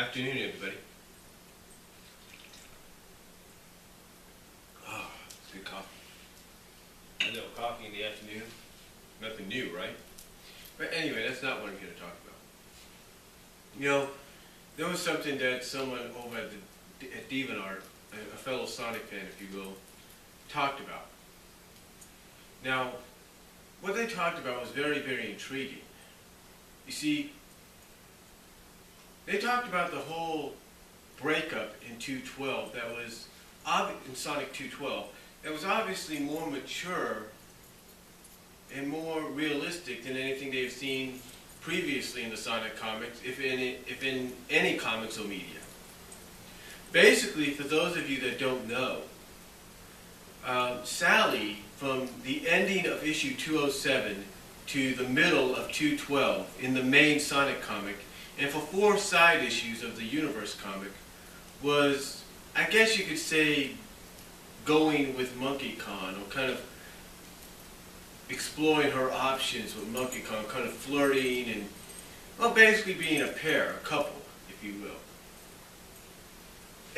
Afternoon, everybody. Oh, it's good coffee. I know, coffee in the afternoon. Nothing new, right? But anyway, that's not what I'm here to talk about. You know, there was something that someone over at DeviantArt, a fellow Sonic fan, if you will, talked about. Now, what they talked about was very, very intriguing. You see, they talked about the whole breakup in 2.12 that was in Sonic 2.12 that was obviously more mature and more realistic than anything they've seen previously in the Sonic comics, if in any comics or media. Basically, for those of you that don't know, Sally, from the ending of issue 207 to the middle of 2.12 in the main Sonic comic, and for 4 side issues of the Universe comic, was, I guess you could say, going with Monkey Kong, or kind of exploring her options with Monkey Kong, kind of flirting and, well, basically being a pair, a couple, if you will.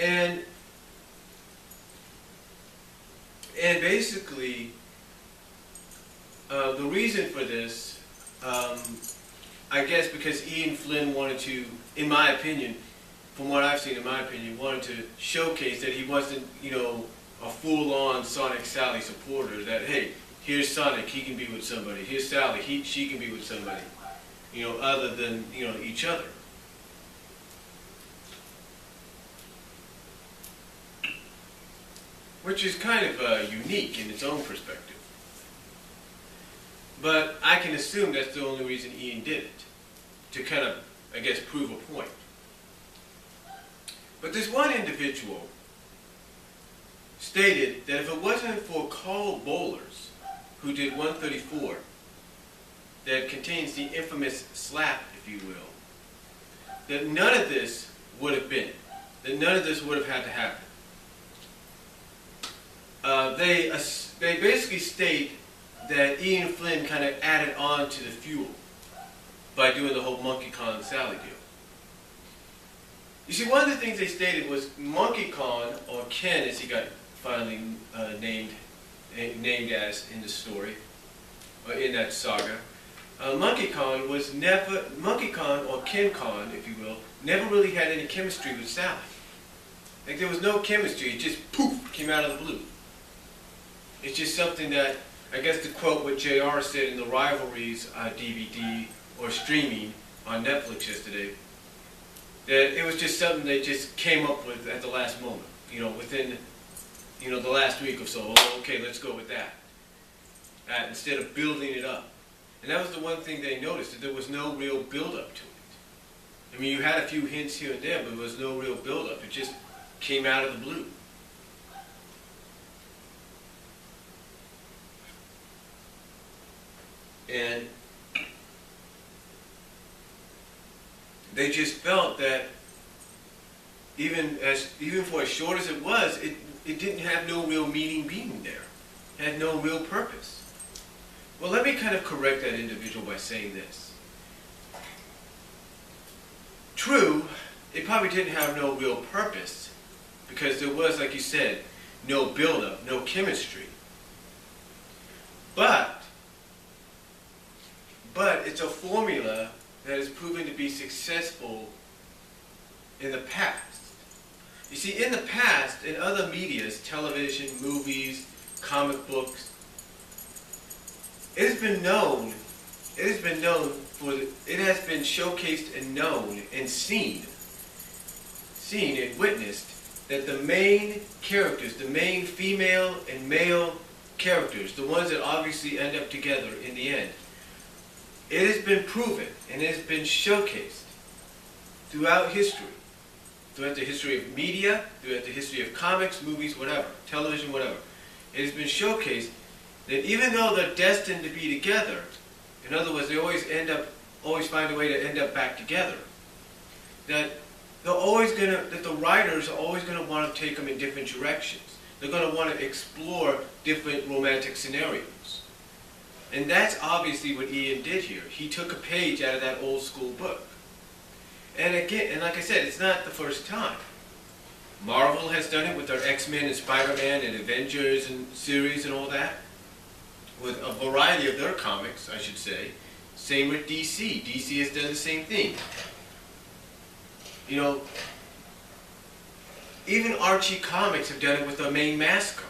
And basically, the reason for this, I guess because Ian Flynn wanted to, in my opinion, from what I've seen in my opinion, wanted to showcase that he wasn't, you know, a full-on Sonic Sally supporter, that, hey, here's Sonic, he can be with somebody, here's Sally, she can be with somebody, you know, other than, you know, each other. Which is kind of unique in its own perspective. But I can assume that's the only reason Ian did it, to kind of, I guess, prove a point. But this one individual stated that if it wasn't for Carl Bowlers, who did 134, that contains the infamous slap, if you will, that none of this would have been, that none of this would have had to happen. They basically state that Ian Flynn kind of added on to the fuel by doing the whole Monkey Kong Sally deal. You see, one of the things they stated was Monkey Kong, or Ken as he got finally named as in the story, or in that saga, Monkey Kong or Ken Kong, if you will, never really had any chemistry with Sally. Like, there was no chemistry, it just poof, came out of the blue. It's just something that, I guess to quote what JR said in the Rivalries DVD or streaming on Netflix yesterday, that it was just something they just came up with at the last moment, you know, within, you know, the last week or so. Oh, okay, let's go with that. Instead of building it up. And that was the one thing they noticed, that there was no real build-up to it. I mean, you had a few hints here and there, but there was no real build-up. It just came out of the blue. And they just felt that even for as short as it was, it didn't have no real meaning being there. It had no real purpose. Well, let me kind of correct that individual by saying this. True, it probably didn't have no real purpose, because there was, like you said, no build-up, no chemistry. But it's a formula that has proven to be successful in the past. You see, in the past, in other medias, television, movies, comic books, it has been showcased and known and seen and witnessed that the main characters, the main female and male characters, the ones that obviously end up together in the end, it has been proven and it has been showcased throughout history, throughout the history of media, throughout the history of comics, movies, whatever, television, whatever. It has been showcased that even though they're destined to be together, in other words, they always find a way to end up back together, that the writers are always going to want to take them in different directions. They're going to want to explore different romantic scenarios. And that's obviously what Ian did here. He took a page out of that old school book. And again, and like I said, it's not the first time. Marvel has done it with their X-Men and Spider-Man and Avengers and series and all that. With a variety of their comics, I should say. Same with DC. DC has done the same thing. You know, even Archie Comics have done it with their main mascot.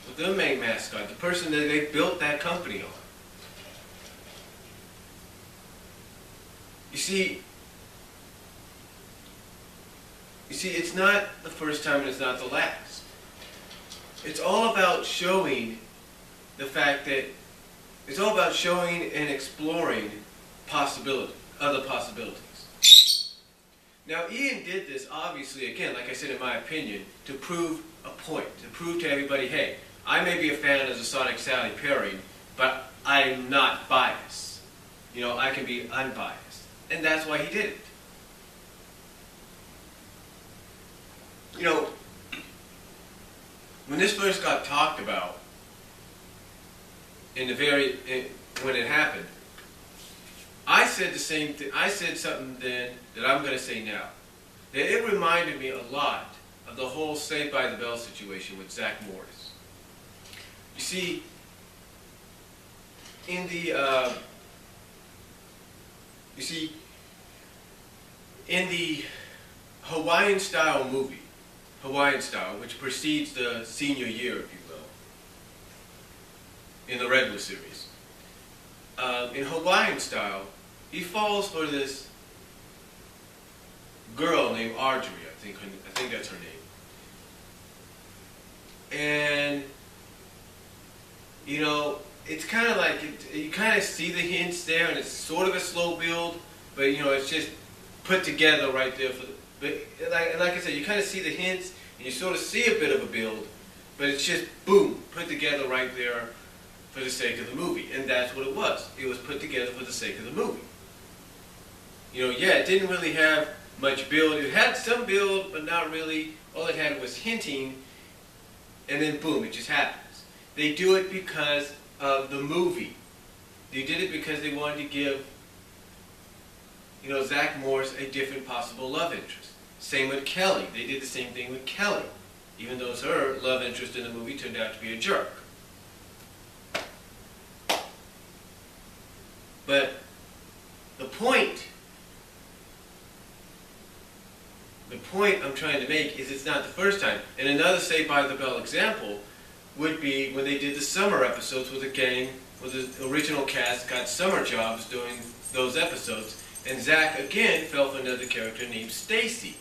With their main mascot, the person that they built that company on. You see, it's not the first time and it's not the last. It's all about showing the fact that it's all about showing and exploring other possibilities. Now, Ian did this, obviously, again, like I said, in my opinion, to prove a point, to prove to everybody, hey, I may be a fan of the Sonic Sally pairing, but I'm not biased. You know, I can be unbiased. And that's why he did it. You know, when this first got talked about, when it happened, I said the same thing. I said something then that I'm going to say now. That it reminded me a lot of the whole Saved by the Bell situation with Zach Morris. You see, in the Hawaiian style movie, which precedes the senior year, if you will, in the regular series. In Hawaiian style, he falls for this girl named Audrey, I think that's her name. And, you know, it's kind of like, you kind of see the hints there, and it's sort of a slow build, but, you know, it's just put together right there for the, but like I said, you kind of see the hints, and you sort of see a bit of a build, but it's just, boom, put together right there for the sake of the movie. And that's what it was. It was put together for the sake of the movie. You know, yeah, it didn't really have much build. It had some build, but not really. All it had was hinting, and then boom, it just happens. They do it because of the movie. They did it because they wanted to give, you know, Zach Morris a different possible love interest. Same with Kelly. They did the same thing with Kelly, even though her love interest in the movie turned out to be a jerk. But the point I'm trying to make is it's not the first time. And another Saved by the Bell example would be when they did the summer episodes with the gang, where the original cast got summer jobs doing those episodes, and Zach again fell for another character named Stacy.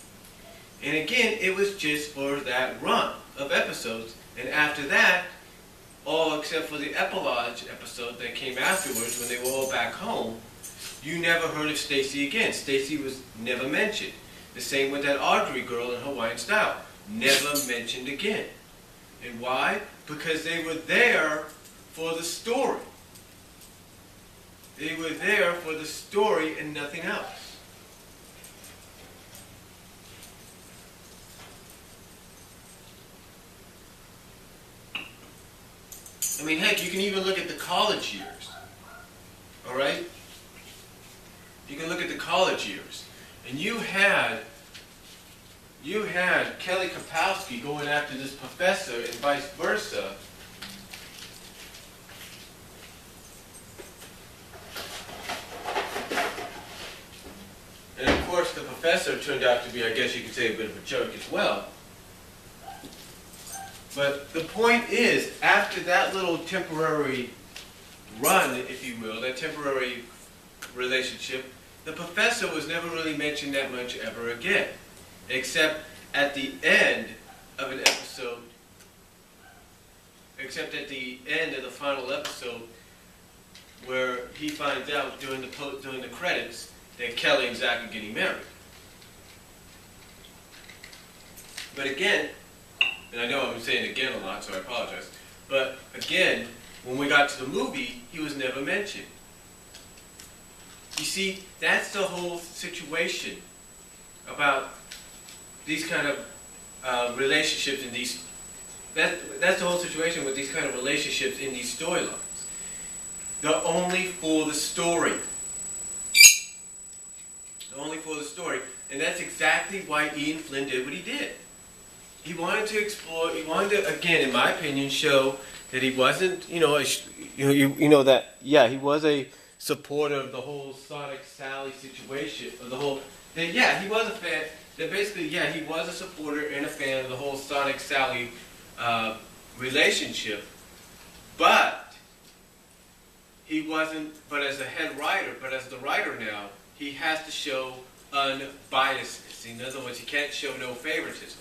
And again, it was just for that run of episodes, and after that, all except for the epilogue episode that came afterwards when they were all back home, you never heard of Stacy again. Stacy was never mentioned. The same with that Audrey girl in Hawaiian style. Never mentioned again. And why? Because they were there for the story. They were there for the story and nothing else. I mean, heck, you can even look at the college years. All right? You can look at the college years. And you had Kelly Kapowski going after this professor and vice versa. And of course, the professor turned out to be, I guess you could say, a bit of a jerk as well. But the point is, after that little temporary run, if you will, that temporary relationship, the professor was never really mentioned that much ever again. Except at the end of an episode, except at the end of the final episode, where he finds out during the credits that Kelly and Zach are getting married. But again, and I know I'm saying again a lot, so I apologize. But again, when we got to the movie, he was never mentioned. You see, that's the whole situation about these kind of relationships in these. That's the whole situation with these kind of relationships in these storylines. They're only for the story. Only for the story. And that's exactly why Ian Flynn did what he did. He wanted to explore, he wanted to, again, in my opinion, show that he wasn't, he was a supporter of the whole Sonic Sally situation, of the whole, that, he was a fan, that basically, he was a supporter and a fan of the whole Sonic Sally relationship, but he wasn't, but as the head writer, but as the writer now, he has to show unbiasedness. In other words, he can't show no favoritism.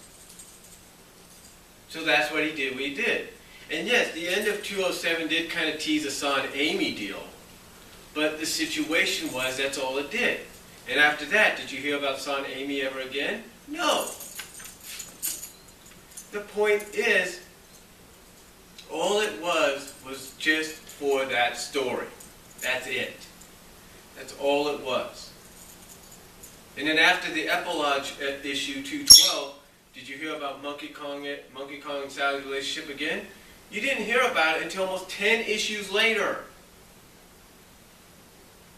So that's what he did. And yes, the end of 207 did kind of tease a Son Amy deal, but the situation was that's all it did. And after that, did you hear about Son Amy ever again? No. The point is, all it was just for that story. That's it. That's all it was. And then after the epilogue at issue 212, did you hear about Monkey Kong and Sally's relationship again? You didn't hear about it until almost 10 issues later,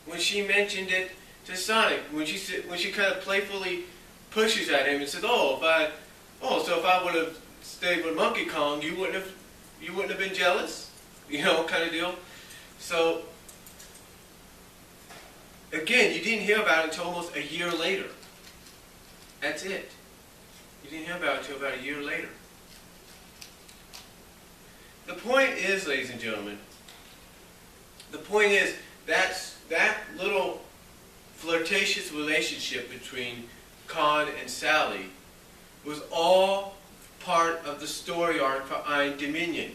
when she mentioned it to Sonic, when she kind of playfully pushes at him and says, so if I would have stayed with Monkey Kong, you wouldn't have been jealous, kind of deal. So again, you didn't hear about it until almost a year later. That's it. You didn't hear about it until about a year later. The point is, ladies and gentlemen, that little flirtatious relationship between Khan and Sally was all part of the story arc for Iron Dominion.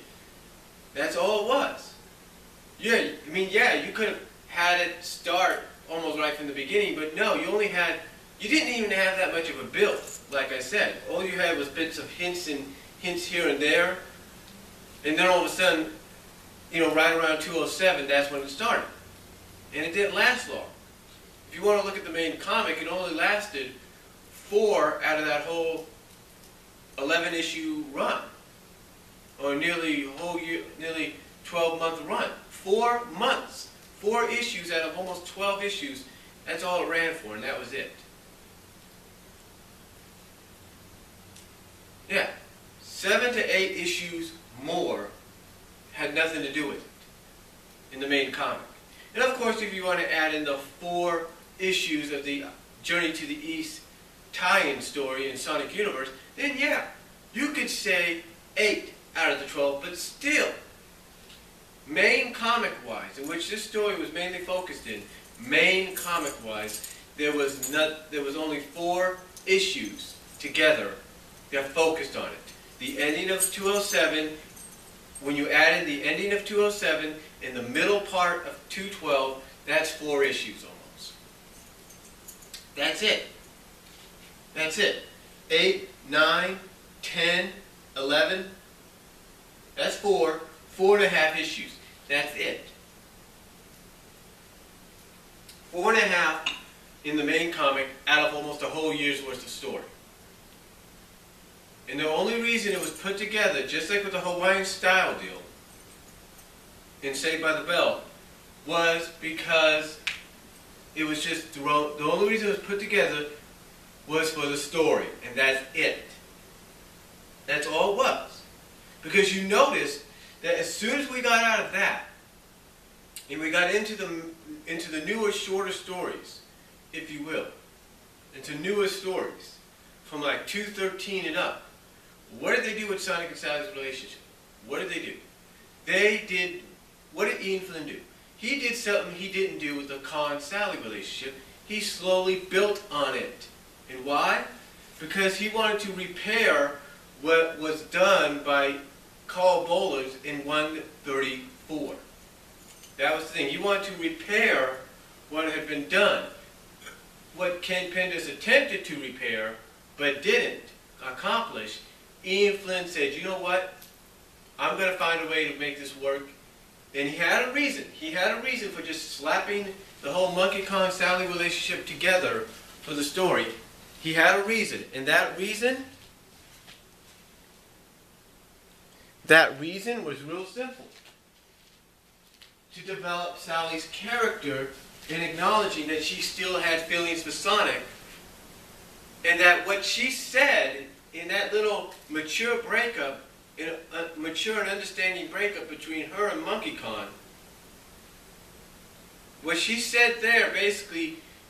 That's all it was. You could have had it start almost right from the beginning, but no, you didn't even have that much of a build. Like I said, all you had was bits of hints here and there, and then all of a sudden, right around 207, that's when it started. And it didn't last long. If you want to look at the main comic, it only lasted 4 out of that whole 11-issue run, or nearly 12-month run. 4 months, 4 issues out of almost 12 issues. That's all it ran for, and that was it. 7 to 8 issues more had nothing to do with it in the main comic. And of course, if you want to add in the 4 issues of the Journey to the East tie-in story in Sonic Universe, then you could say 8 out of the 12, but still, main comic-wise, in which this story was mainly focused in, main comic-wise, there was only 4 issues together that focused on it. The ending of 207, when you add in the ending of 207 in the middle part of 212, that's 4 issues almost. That's it. That's it. 8, 9, 10, 11, that's 4.5 issues. That's it. 4.5 in the main comic out of almost a whole year's worth of story. And the only reason it was put together, just like with the Hawaiian style deal in Saved by the Bell, was because it was just the only reason it was put together was for the story, and that's it. That's all it was. Because you notice that as soon as we got out of that, and we got into the newer, shorter stories, if you will, into newer stories, from like 213 and up, what did they do with Sonic and Sally's relationship? What did they do? What did Ian Flynn do? He did something he didn't do with the Khan-Sally relationship. He slowly built on it. And why? Because he wanted to repair what was done by Carl Bowlers in 134. That was the thing. He wanted to repair what had been done. What Ken Penders attempted to repair, but didn't accomplish, Ian Flynn said, you know what? I'm going to find a way to make this work. And he had a reason. He had a reason for just slapping the whole Monkey Kong-Sally relationship together for the story. He had a reason. And that reason was real simple. To develop Sally's character and acknowledging that she still had feelings for Sonic, and that what she said in that little mature breakup, in a mature and understanding breakup between her and Monkey Khan, what she said there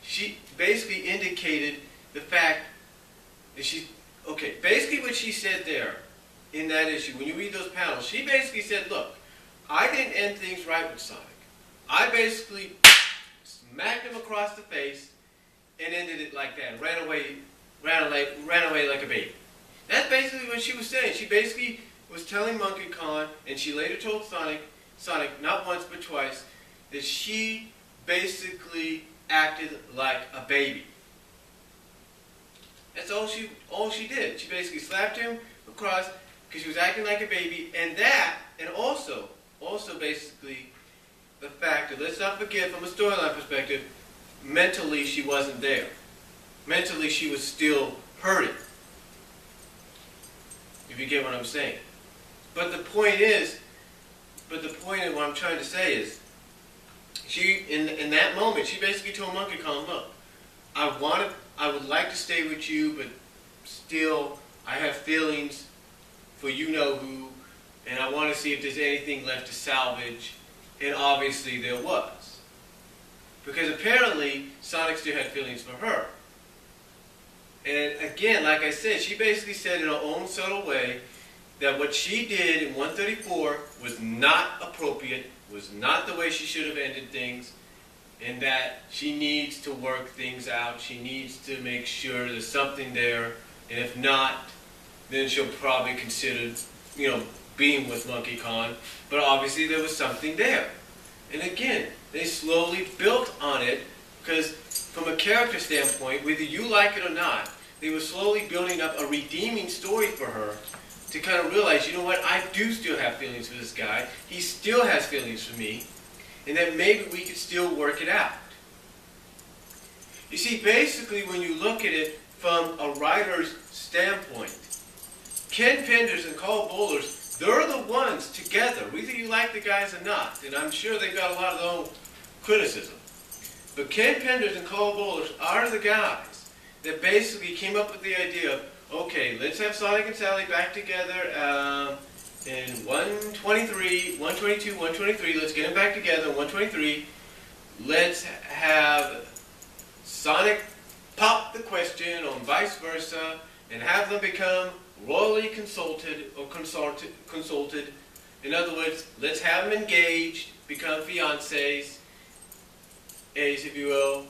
she basically indicated the fact that basically what she said there in that issue, when you read those panels, she basically said, look, I didn't end things right with Sonic. I basically smacked him across the face and ended it like that. Ran away like a baby. That's basically what she was saying. She basically was telling Monkey Khan, and she later told Sonic not once but twice, that she basically acted like a baby. That's all she did. She basically slapped him across because she was acting like a baby, and also basically the fact that, let's not forget, from a storyline perspective, mentally she wasn't there. Mentally she was still hurting. If you get what I'm saying. But the point of what I'm trying to say is, she, in that moment, she basically told Monkey Kong, look, I would like to stay with you, but still I have feelings for you-know-who, and I want to see if there's anything left to salvage. And obviously there was. Because apparently Sonic still had feelings for her. And again, like I said, she basically said in her own subtle way that what she did in 134 was not appropriate, was not the way she should have ended things, and that she needs to work things out. She needs to make sure there's something there, and if not, then she'll probably consider, being with Monkey Kong. But obviously there was something there. And again, they slowly built on it, because from a character standpoint, whether you like it or not, they were slowly building up a redeeming story for her to kind of realize, you know what, I do still have feelings for this guy. He still has feelings for me. And that maybe we could still work it out. You see, basically when you look at it from a writer's standpoint, Ken Penders and Carl Bowlers, they're the ones together, whether you like the guys or not, and I'm sure they've got a lot of their own criticism. But Ken Penders and Carl Bowlers are the guys that basically came up with the idea of, okay, let's have Sonic and Sally back together in 123, 122, 123. Let's get them back together in 123. Let's have Sonic pop the question on vice versa and have them become royally consulted. In other words, let's have them engaged, become fiancés, if you will,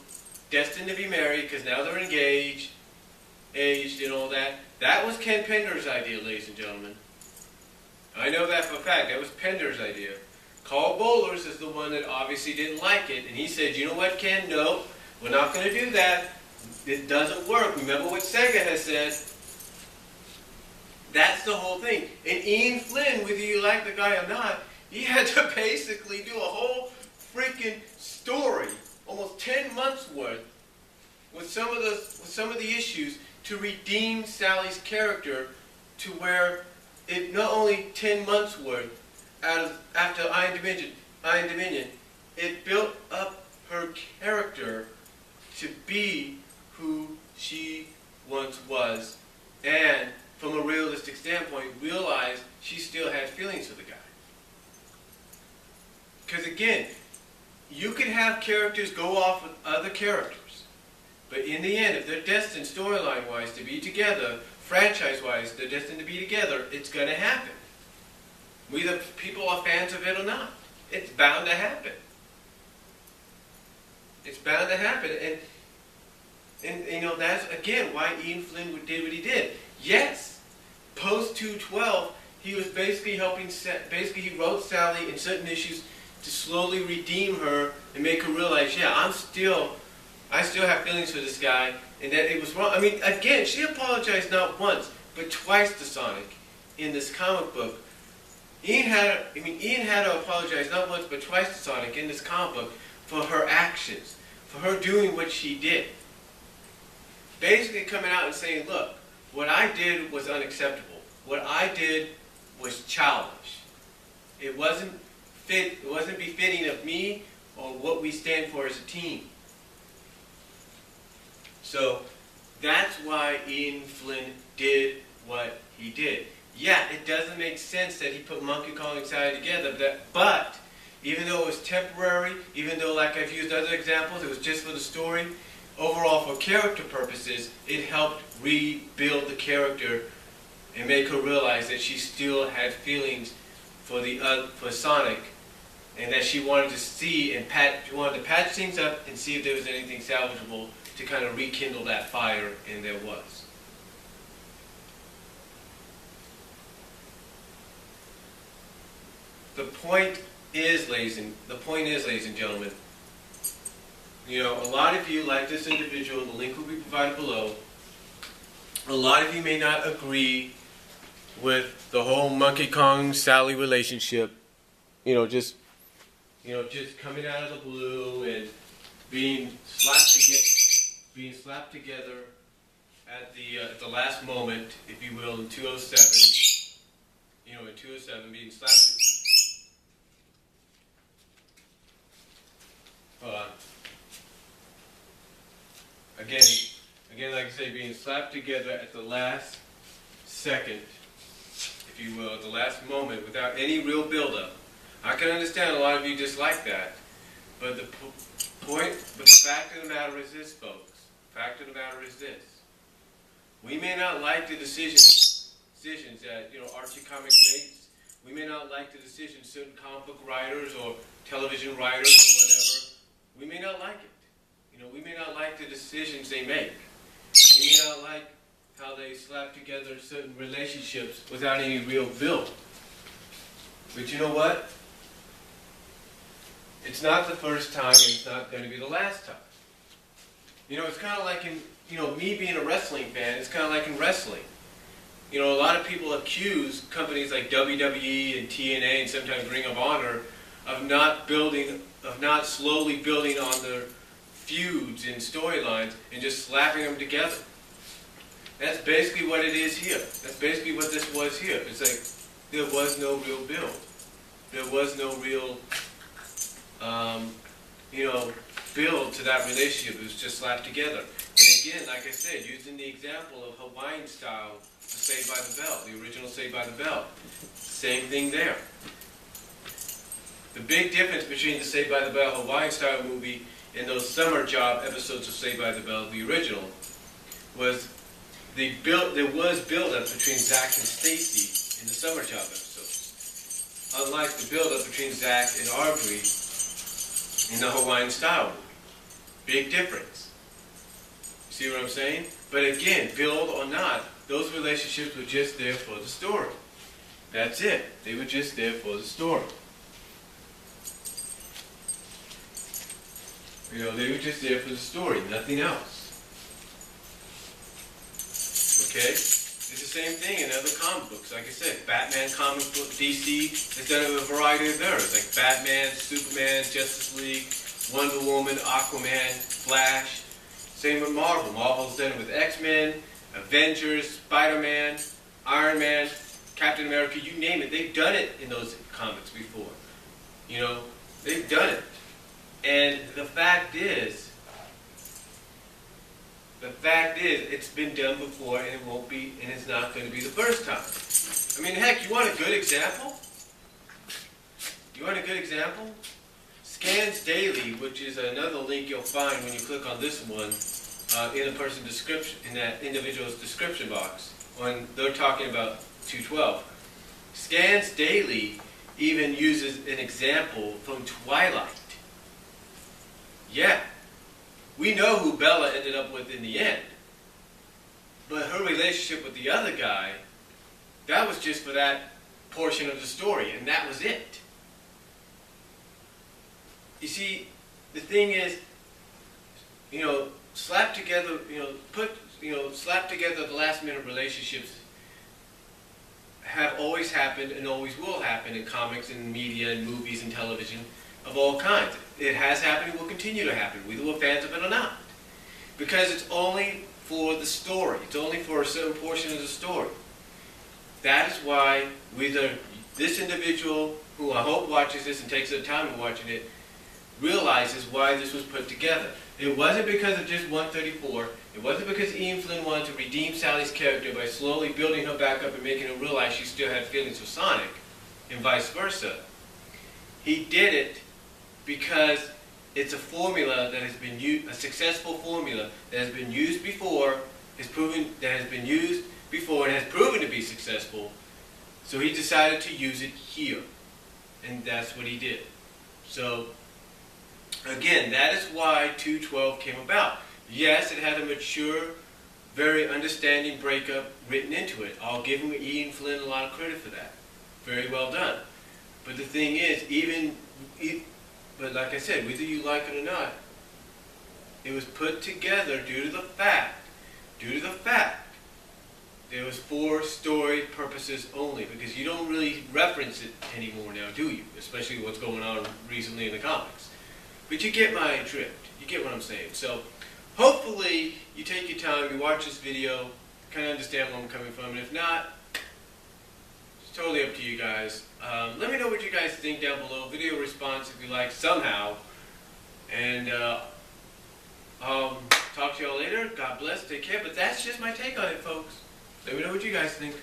destined to be married because now they're engaged, aged and all that. That was Ken Pender's idea, ladies and gentlemen. I know that for a fact. That was Pender's idea. Carl Bowlers is the one that obviously didn't like it, and he said, you know what, Ken, no, we're not going to do that. It doesn't work. Remember what Sega has said. That's the whole thing. And Ian Flynn, whether you like the guy or not, he had to basically do a whole freaking story, almost 10 months worth, with some of the issues to redeem Sally's character to where it not only 10 months worth after Iron Dominion, it built up her character to be who she once was, and from a realistic standpoint, realized she still had feelings for the guy. Because again, you can have characters go off with other characters, but in the end, if they're destined storyline-wise to be together, franchise-wise, they're destined to be together, it's going to happen. Whether people are fans of it or not. It's bound to happen. It's bound to happen. And that's, again, why Ian Flynn did what he did. Yes, post-212, he was basically he wrote Sally in certain issues to slowly redeem her and make her realize, yeah, I still have feelings for this guy, and that it was wrong. I mean, again, she apologized not once, but twice to Sonic in this comic book. Ian had to apologize not once, but twice to Sonic in this comic book for her actions, for her doing what she did. Basically coming out and saying, look, what I did was unacceptable. What I did was childish. It wasn't befitting of me or what we stand for as a team. So that's why Ian Flynn did what he did. Yeah, it doesn't make sense that he put Monkey Kong and Sally together, but even though it was temporary, even though, like I've used other examples, it was just for the story, overall for character purposes, it helped rebuild the character and make her realize that she still had feelings for Sonic, and that she wanted to see and she wanted to patch things up and see if there was anything salvageable to kind of rekindle that fire, and there was. The point is, ladies and gentlemen, you know, a lot of you, like this individual, the link will be provided below, a lot of you may not agree with the whole Monkey Kong Sally relationship, just coming out of the blue and being slapped together at the last moment, if you will, in 207. In 207, being slapped. Hold on. Again, like I say, being slapped together at the last second, if you will, at the last moment, without any real build-up. I can understand a lot of you dislike that, but the fact of the matter is this, folks. The fact of the matter is this. We may not like the decisions that, Archie Comics makes. We may not like the decisions certain comic book writers or television writers or whatever. We may not like it. We may not like the decisions they make. We may not like how they slap together certain relationships without any real build. But you know what? It's not the first time, and it's not going to be the last time. It's kind of like in, me being a wrestling fan, it's kind of like in wrestling. A lot of people accuse companies like WWE and TNA and sometimes Ring of Honor of not slowly building on their feuds and storylines and just slapping them together. That's basically what it is here. That's basically what this was here. It's like there was no real build. There was no real, build to that relationship. It was just slapped together. And again, like I said, using the example of Hawaiian style, the Saved by the Bell, the original Saved by the Bell. Same thing there. The big difference between the Saved by the Bell Hawaiian style movie and those summer job episodes of Saved by the Bell, the original, was there was build-up between Zach and Stacy in the summer job episodes. Unlike the build-up between Zach and Aubrey in the Hawaiian style movie. Big difference. See what I'm saying? But again, build or not, those relationships were just there for the story. That's it. They were just there for the story. They were just there for the story, nothing else. Okay? It's the same thing in other comic books. Like I said, Batman comic book, DC has done it with a variety of theirs, like Batman, Superman, Justice League, Wonder Woman, Aquaman, Flash. Same with Marvel. Marvel's done it with X-Men, Avengers, Spider-Man, Iron Man, Captain America, you name it. They've done it in those comics before. They've done it. And the fact is, it's been done before, and it won't be, and it's not going to be the first time. I mean, heck, you want a good example? Scans Daily, which is another link you'll find when you click on this one, in that individual's description box, when they're talking about 212. Scans Daily even uses an example from Twilight. Yeah, we know who Bella ended up with in the end. But her relationship with the other guy, that was just for that portion of the story, and that was it. You see, the thing is, slap together the last minute relationships have always happened and always will happen in comics and media and movies and television of all kinds. It has happened and will continue to happen, whether we're fans of it or not. Because it's only for the story. It's only for a certain portion of the story. That is why whether this individual, who I hope watches this and takes the time in watching it, realizes why this was put together. It wasn't because of just 134. It wasn't because Ian Flynn wanted to redeem Sally's character by slowly building her back up and making her realize she still had feelings for Sonic, and vice versa. He did it because it's a formula that has been used, a successful formula that has been used before, and has proven to be successful. So he decided to use it here, and that's what he did. So again, that is why 212 came about. Yes, it had a mature, very understanding breakup written into it. I'll give Ian Flynn a lot of credit for that. Very well done. But the thing is, but like I said, whether you like it or not, it was put together due to the fact there was for story purposes only, because you don't really reference it anymore now, do you? Especially what's going on recently in the comics. But you get my drift. You get what I'm saying. So hopefully you take your time, you watch this video, kind of understand where I'm coming from, and if not, it's totally up to you guys. Let me know what you guys think down below. Video response if you like somehow. And talk to y'all later. God bless. Take care. But that's just my take on it, folks. Let me know what you guys think.